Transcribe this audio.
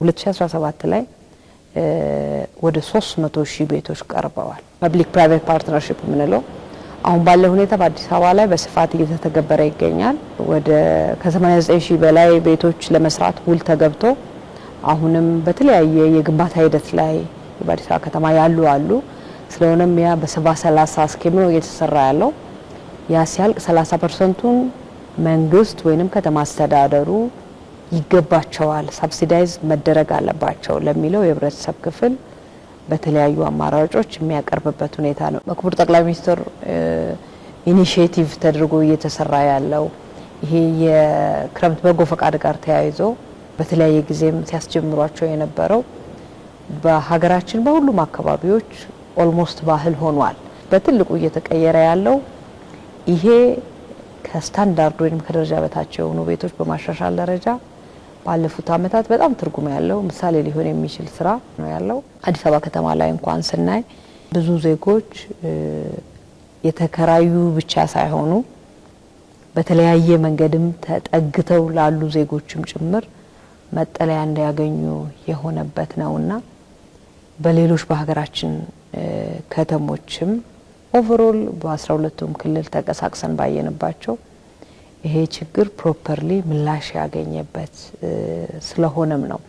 2017 ላይ ወደ 300,000 ቤቶች ቀርበዋል። ፐብሊክ ፕራይቬት ፓርትነርሺፕ ምንለው አሁን ባለው ሁኔታ በአዲስ አበባ ላይ በስፋት እየተተገበረ ይገኛል። ወደ ከ89,000 በላይ ቤቶች ለመስራት ውል ተገብቶ አሁንም በተለያየ የግንባታ ሂደት ላይ በአዲስ አበባ ከተማ ያሉ አሉ። ስለሆነም ያ በ70-30 ስኬም ነው እየተሰራ ያለው። ያ ሲያልቅ 30%ቱን መንግስት ወይንም ከተማ አስተዳደሩ ይገባቸዋል ሰብሲዳይዝ መደረግ አለባቸው ለሚለው የህብረተሰብ ክፍል በተለያዩ አማራጮች የሚያቀርብበት ሁኔታ ነው። በክቡር ጠቅላይ ሚኒስትር ኢኒሺዬቲቭ ተደርጎ እየተሰራ ያለው ይሄ የክረምት በጎ ፈቃድ ጋር ተያይዞ በተለያየ ጊዜም ሲያስጀምሯቸው የነበረው በሀገራችን በሁሉም አካባቢዎች ኦልሞስት ባህል ሆኗል። በትልቁ እየተቀየረ ያለው ይሄ ከስታንዳርድ ወይም ከደረጃ በታች የሆኑ ቤቶች በማሻሻል ደረጃ ባለፉት አመታት በጣም ትርጉም ያለው ምሳሌ ሊሆን የሚችል ስራ ነው ያለው። አዲስ አበባ ከተማ ላይ እንኳን ስናይ ብዙ ዜጎች የተከራዩ ብቻ ሳይሆኑ በተለያየ መንገድም ተጠግተው ላሉ ዜጎችም ጭምር መጠለያ እንዲያገኙ የሆነበት ነውና በሌሎች በሀገራችን ከተሞችም ኦቨርኦል በ12ቱም ክልል ተቀሳቅሰን ባየንባቸው ይሄ ችግር ፕሮፐርሊ ምላሽ ያገኘበት ስለሆነም ነው።